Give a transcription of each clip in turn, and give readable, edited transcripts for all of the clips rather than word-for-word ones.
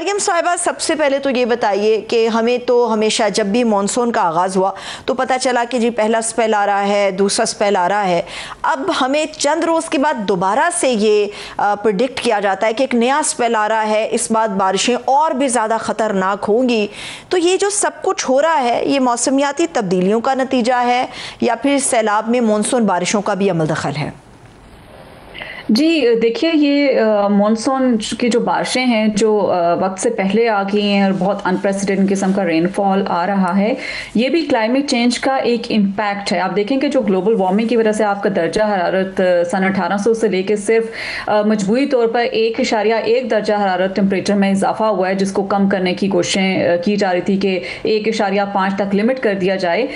मरियम साहिबा, सबसे पहले तो ये बताइए कि हमें तो हमेशा जब भी मानसून का आगाज़ हुआ तो पता चला कि जी पहला स्पेल आ रहा है, दूसरा स्पेल आ रहा है। अब हमें चंद रोज़ के बाद दोबारा से ये प्रिडिक्ट किया जाता है कि एक नया स्पेल आ रहा है, इस बार बारिशें और भी ज़्यादा ख़तरनाक होंगी। तो ये जो सब कुछ हो रहा है, ये मौसमियाती तब्दीलियों का नतीजा है या फिर सैलाब में मानसून बारिशों का भी अमल दखल है? जी देखिए, ये मॉनसून की जो बारिशें हैं जो वक्त से पहले आ गई हैं और बहुत अनप्रेसिडेंटेड किस्म का रेनफॉल आ रहा है, ये भी क्लाइमेट चेंज का एक इम्पैक्ट है। आप देखेंगे जो ग्लोबल वार्मिंग की वजह से आपका दर्जा हरारत सन 1800 से लेकर सिर्फ मजबूरी तौर पर 1.1 दर्जा हरारत टेम्परेचर में इजाफा हुआ है, जिसको कम करने की कोशिशें की जा रही थी कि 1.5 तक लिमिट कर दिया जाए।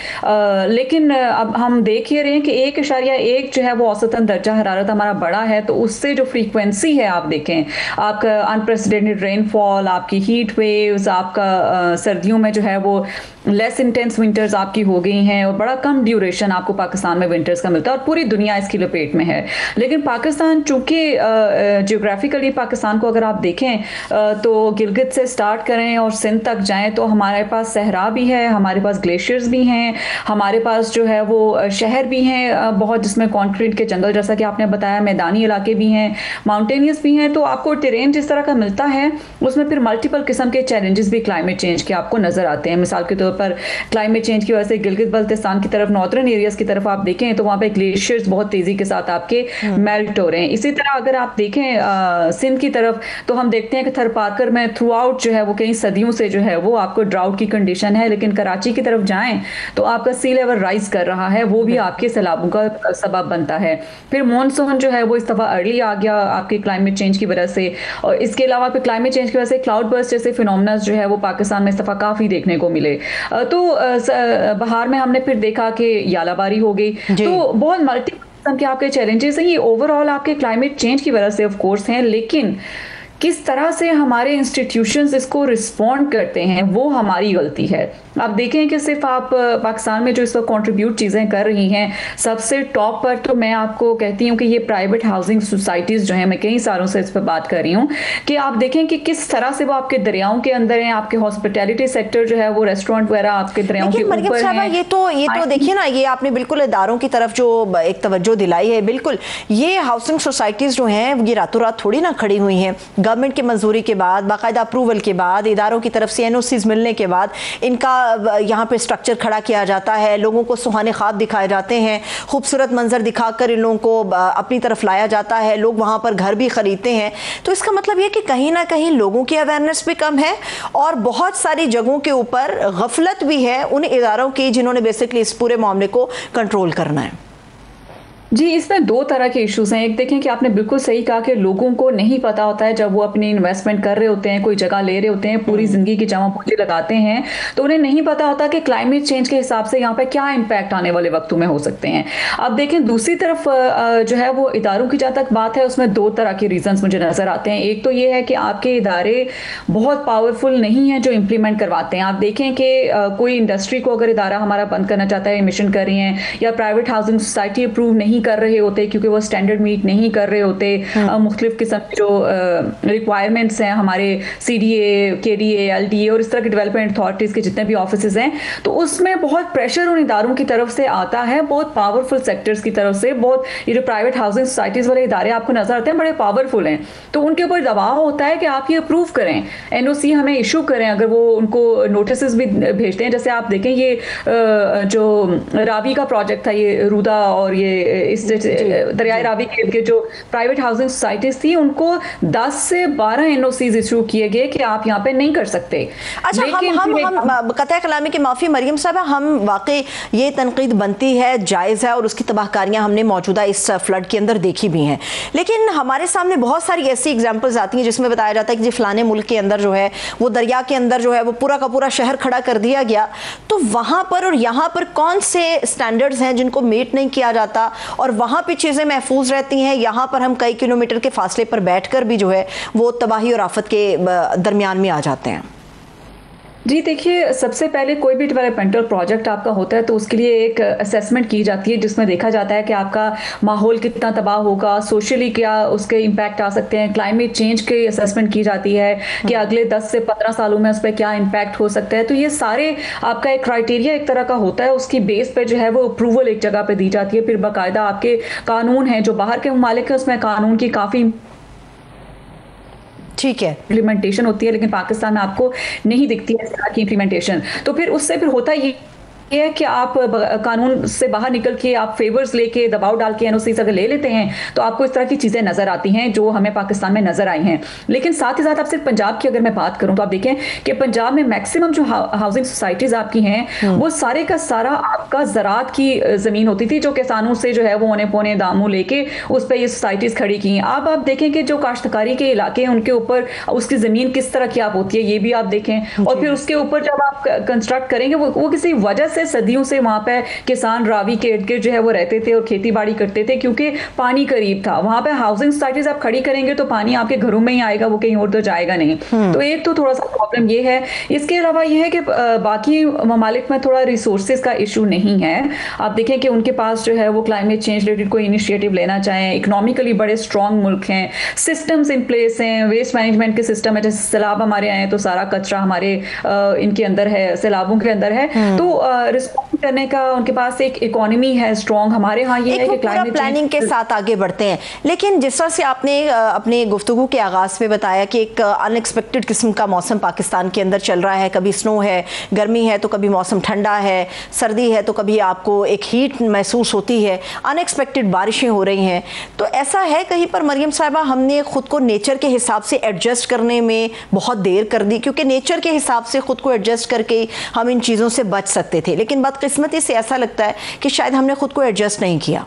लेकिन अब हम देख ही रहे हैं कि 1.1 जो है वो औसतन दर्जा हरारत हमारा बड़ा है, तो उससे जो फ्रीक्वेंसी है आप देखें, आपका अनप्रेसिडेंटेड रेनफॉल, आपकी हीट वेव्स, आपका सर्दियों में जो है वो लेस इंटेंस विंटर्स आपकी हो गई हैं और बड़ा कम ड्यूरेशन आपको पाकिस्तान में विंटर्स का मिलता है और पूरी दुनिया इसकी लपेट में है। लेकिन पाकिस्तान चूंकि जियोग्राफिकली पाकिस्तान को अगर आप देखें तो गिलगित से स्टार्ट करें और सिंध तक जाएं तो हमारे पास सहरा भी है, हमारे पास ग्लेशियर्स भी हैं, हमारे पास जो है वो शहर भी हैं बहुत, जिसमें कॉन्क्रीट के जंगल जैसा कि आपने बताया, मैदानी इलाके भी हैं, माउंटेनियस भी हैं। तो आपको टेरेन जिस तरह का मिलता है उसमें फिर मल्टीपल किस्म के चैलेंजेस भी क्लाइमेट चेंज के आपको नजर आते हैं। मिसाल के तौर पर क्लाइमेट चेंज की वजह से गिलगित बल्तिस्तान की तरफ, नॉर्दर्न एरियाज की तरफ आप देखें तो वहां पे ग्लेशियर्स बहुत तेजी के साथ आपके मेल्ट हो रहे हैं। इसी तरह अगर आप देखें सिंध की तरफ तो हम देखते हैं कि थरपारकर में थ्रू आउट जो है वो कई सदियों से जो है वो आपको ड्राउट की कंडीशन है, लेकिन कराची की तरफ जाएं तो आपका सी लेवल राइज कर रहा है, वो भी आपके सैलाबों का सबब बनता है। फिर मॉनसून जो है वो इस दफा अर्ली आ गया आपके क्लाइमेट चेंज की वजह से, और इसके अलावा फिर क्लाइमेट चेंज की वजह से क्लाउड बर्स्ट जैसे फिनोमेना जो है वो पाकिस्तान में इस दफा काफी देखने को मिले। तो बहार में हमने फिर देखा कि यालाबारी हो गई। तो बहुत मल्टीपल के आपके चैलेंजेस हैं, ये ओवरऑल आपके क्लाइमेट चेंज की वजह से ऑफ कोर्स हैं, लेकिन किस तरह से हमारे इंस्टीट्यूशंस इसको रिस्पॉन्ड करते हैं वो हमारी गलती है। आप देखें कि सिर्फ आप पाकिस्तान में जो इस वक्त कॉन्ट्रीब्यूट चीज़ें कर रही हैं, सबसे टॉप पर तो मैं आपको कहती हूँ कि ये प्राइवेट हाउसिंग सोसाइटीज़ जो हैं, मैं कई सालों से इस पर बात कर रही हूँ कि आप देखें कि किस तरह से वो आपके दरियाओं के अंदर हैं, आपके हॉस्पिटैलिटी सेक्टर जो है वो रेस्टोरेंट वगैरह आपके दरियाओं के ऊपर है। ये तो देखिए ना, ये आपने बिल्कुल इदारों की तरफ जो एक तवज्जो दिलाई है, बिल्कुल ये हाउसिंग सोसाइटीज़ जो हैं ये रातों रात थोड़ी ना खड़ी हुई हैं। गवर्नमेंट की मंजूरी के बाद, बाकायदा अप्रूवल के बाद, इदारों की तरफ से एनओसीज मिलने के बाद इनका यहाँ पे स्ट्रक्चर खड़ा किया जाता है, लोगों को सुहाने ख्वाब दिखाए जाते हैं, खूबसूरत मंजर दिखाकर इन लोगों को अपनी तरफ लाया जाता है, लोग वहाँ पर घर भी खरीदते हैं। तो इसका मतलब ये कि कहीं ना कहीं लोगों की अवेयरनेस भी कम है और बहुत सारी जगहों के ऊपर गफलत भी है उन इदारों की जिन्होंने बेसिकली इस पूरे मामले को कंट्रोल करना है। जी, इसमें दो तरह के इश्यूज हैं। एक देखें कि आपने बिल्कुल सही कहा कि लोगों को नहीं पता होता है, जब वो अपनी इन्वेस्टमेंट कर रहे होते हैं, कोई जगह ले रहे होते हैं, पूरी जिंदगी की जमा पूंजी लगाते हैं, तो उन्हें नहीं पता होता कि क्लाइमेट चेंज के हिसाब से यहाँ पे क्या इम्पैक्ट आने वाले वक्तों में हो सकते हैं। अब देखें दूसरी तरफ जो है वो इदारों की जहाँ तक बात है उसमें दो तरह के रीजंस मुझे नजर आते हैं। एक तो ये है कि आपके इदारे बहुत पावरफुल नहीं है जो इम्प्लीमेंट करवाते हैं। आप देखें कि कोई इंडस्ट्री को अगर इदारा हमारा बंद करना चाहता है, मिशन कर रही हैं, या प्राइवेट हाउसिंग सोसाइटी अप्रूव नहीं कर रहे होते क्योंकि वो स्टैंडर्ड मीट नहीं कर रहे होते, मुख्तलिफ किस्म की जो रिक्वायरमेंट्स हैं हमारे CDA, KDA, LDA और इस तरह के डेवलपमेंट अथॉरिटीज के जितने भी ऑफिसेज हैं, तो उसमें बहुत प्रेशर उन इदारों की तरफ से आता है, बहुत पावरफुल सेक्टर्स की तरफ से। बहुत ये जो प्राइवेट हाउसिंग सोसाइटीज वाले इदारे आपको नजर आते हैं बड़े पावरफुल हैं, तो उनके ऊपर दबाव होता है कि आप ये अप्रूव करें, NOC हमें इशू करें। अगर वो उनको नोटिस भी भेजते हैं, जैसे आप देखें ये जो रावी का प्रोजेक्ट था, ये रूदा और ये इस दरियाई रावी के जो प्राइवेट हाउसिंग सोसाइटीज थी, उनको 10 से 12 NOCs इशू किए गए कि आप यहाँ पे नहीं कर सकते। अच्छा, हम कतई कलामी की माफ़ी मरियम साहब, हम वाकई ये तनकीद बनती है, जायज़ है, और उसकी तबाहकारियाँ हमने मौजूदा इस फ्लड के अंदर देखी भी हैं, लेकिन हमारे सामने बहुत सारी ऐसी एग्जाम्पल्स आती हैं जिसमें बताया जाता है कि फलाने मुल्क के अंदर जो है वो दरिया के अंदर जो है वो पूरा का पूरा शहर खड़ा कर दिया गया। तो वहाँ पर और यहाँ पर कौन से स्टैंडर्ड्स हैं जिनको मीट नहीं किया जाता और वहाँ पे चीज़ें महफूज रहती हैं? यहाँ पर हम कई किलोमीटर के फासले पर बैठकर भी जो है वो तबाही और आफत के दरमियान में आ जाते हैं। जी देखिए, सबसे पहले कोई भी डेवलपमेंटल प्रोजेक्ट आपका होता है तो उसके लिए एक असेसमेंट की जाती है, जिसमें देखा जाता है कि आपका माहौल कितना तबाह होगा, सोशली क्या उसके इम्पैक्ट आ सकते हैं, क्लाइमेट चेंज की असेसमेंट की जाती है कि अगले 10 से 15 सालों में उस पर क्या इम्पैक्ट हो सकता है। तो ये सारे आपका एक क्राइटेरिया एक तरह का होता है, उसकी बेस पे जो है वो अप्रूवल एक जगह पे दी जाती है। फिर बाकायदा आपके कानून हैं, जो बाहर के ममालिक है उसमें कानून की काफ़ी ठीक है, इम्प्लीमेंटेशन होती है, लेकिन पाकिस्तान में आपको नहीं दिखती है इस तरह की इम्प्लीमेंटेशन। तो फिर उससे फिर होता ये है कि आप कानून से बाहर निकल के आप फेवर्स लेके दबाव डाल के एनओसी अगर ले लेते हैं तो आपको इस तरह की चीजें नजर आती हैं जो हमें पाकिस्तान में नजर आई हैं। लेकिन साथ ही साथ आप सिर्फ पंजाब की अगर मैं बात करूं तो आप देखें कि पंजाब में मैक्सिमम जो हाउसिंग सोसाइटीज आपकी हैं वो सारे का सारा आपका ज़राअत की जमीन होती थी, जो किसानों से जो है वो औने पौने दामों लेके उस पर ये सोसाइटीज खड़ी की हैं। अब आप देखें कि जो काश्तकारी के इलाके हैं उनके ऊपर उसकी जमीन किस तरह की आप होती है ये भी आप देखें, और फिर उसके ऊपर जब आप कंस्ट्रक्ट करेंगे वो किसी वजह से सदियों से वहां पे किसान रावी के इर्द गिर्द जो है वो रहते थे और खेती बाड़ी करते थे, क्योंकि पानी करीब था। वहां पे हाउसिंग सोसाइटीज आप खड़ी करेंगे तो पानी आपके घरों में ही आएगा, वो कहीं और तो जाएगा नहीं। तो एक तो थोड़ा सा प्रॉब्लम ये है। इसके अलावा ये है कि बाकी ममालिक में थोड़ा रिसोर्सेज का इशू नहीं है। आप देखें कि उनके पास जो है वो क्लाइमेट चेंज रिलेटेड कोई इनिशिएटिव लेना चाहें, इकोनॉमिकली बड़े स्ट्रॉन्ग मुल्क हैं, सिस्टम्स इन प्लेस हैं, वेस्ट मैनेजमेंट के सिस्टम है। जैसे सैलाब हमारे आए तो सारा कचरा हमारे इनके अंदर है, सैलाबों के अंदर है, तो रिस्पॉन्स करने का उनके पास एक इकोनॉमी है स्ट्रॉन्ग। हमारे यहाँ ये है कि क्लाइमेट प्लानिंग के साथ आगे बढ़ते हैं। लेकिन जिस तरह से आपने अपने गुफ्तगू के आगाज में बताया कि एक अनएक्सपेक्टेड किस्म का मौसम पाकिस्तान के अंदर चल रहा है, कभी स्नो है, गर्मी है तो कभी मौसम ठंडा है, सर्दी है तो कभी आपको एक हीट महसूस होती है, अनएक्सपेक्टेड बारिशें हो रही हैं, तो ऐसा है कहीं पर मरियम साहिबा हमने खुद को नेचर के हिसाब से एडजस्ट करने में बहुत देर कर दी? क्योंकि नेचर के हिसाब से खुद को एडजस्ट करके हम इन चीज़ों से बच सकते थे, लेकिन बदकिस्मती से ऐसा लगता है कि शायद हमने खुद को एडजस्ट नहीं किया।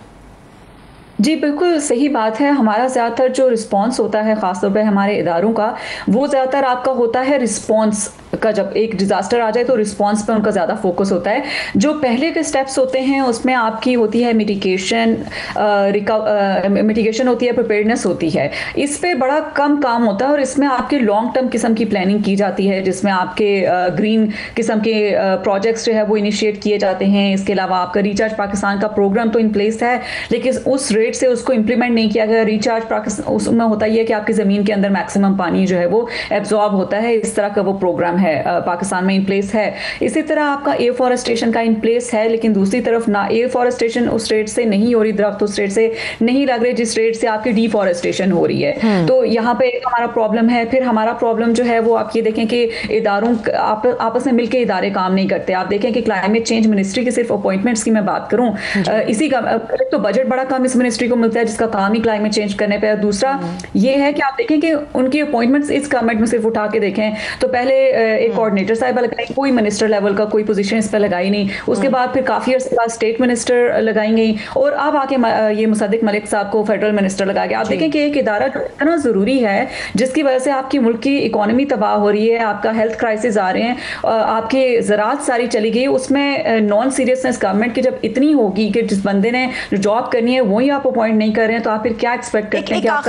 जी बिल्कुल सही बात है। हमारा ज़्यादातर जो रिस्पॉन्स होता है ख़ासतौर पे हमारे इदारों का, वो ज़्यादातर आपका होता है रिस्पॉन्स का। जब एक डिज़ास्टर आ जाए तो रिस्पॉन्स पे उनका ज़्यादा फोकस होता है। जो पहले के स्टेप्स होते हैं उसमें आपकी होती है मिटिगेशन होती है, प्रिपेयर्डनेस होती है। इस पे बड़ा कम काम होता है और इसमें आपके लॉन्ग टर्म किस्म की प्लानिंग की जाती है, जिसमें आपके ग्रीन किस्म के प्रोजेक्ट्स जो है वो इनिशिएट किए जाते हैं। इसके अलावा आपका रिचार्ज पाकिस्तान का प्रोग्राम तो इन प्लेस है, लेकिन उस रेट से उसको इंप्लीमेंट नहीं किया गया। रिचार्ज पाकिस्तान उसमें होता ही है कि आपकी ज़मीन के अंदर मैक्सिमम पानी जो है वो एब्जॉर्ब होता है, इस तरह का वो प्रोग्राम है पाकिस्तान में इन प्लेस है। इसी तरह आपका एफॉरेस्टेशन का इन प्लेस है, लेकिन दूसरी तरफ ना एफॉरेस्टेशन उस रेट से नहीं हो रही, दरख्त उस रेट से नहीं लग रहे जिस रेट से आपकी डिफॉरेस्टेशन हो रही है। तो यहाँ पे एक हमारा प्रॉब्लम है। फिर हमारा प्रॉब्लम जो है वो आप ये देखें कि इदारों आपस में मिलकर इदारे काम नहीं करते। आप देखें कि क्लाइमेट चेंज मिनिस्ट्री की सिर्फ अपॉइंटमेंट्स की मैं बात करूं, इसी का तो बजट बड़ा कम इस मिनिस्ट्री को मिलता है जिसका काम ही क्लाइमेट चेंज करने पे है। दूसरा ये है कि आप देखें कि उनकी अपॉइंटमेंट्स इस गवर्नमेंट में सिर्फ उठा के देखें तो पहले एक कोऑर्डिनेटर साहिबा लगाई, कोई मिनिस्टर लेवल का कोई पोजीशन इस पर लगाई नहीं। उसके बाद फिर काफी अर्से बाद स्टेट मिनिस्टर लगाई गई और अब आके ये मुसद्दिक मलिक साहब को फेडरल मिनिस्टर लगा गया। आप देखें कि एक इदारा जो इतना जरूरी है, जिसकी वजह से आपकी मुल्क की इकोनॉमी तबाह हो रही है, आपका हेल्थ क्राइसिस आ रहे हैं, आपके ज़राअत सारी चली गई, उसमें नॉन सीरियसनेस गवर्नमेंट की जब इतनी होगी कि जिस बंदे ने जॉब करनी है वही आप अपॉइंट नहीं कर रहे हैं, तो आप फिर क्या एक्सपेक्ट करते हैं कि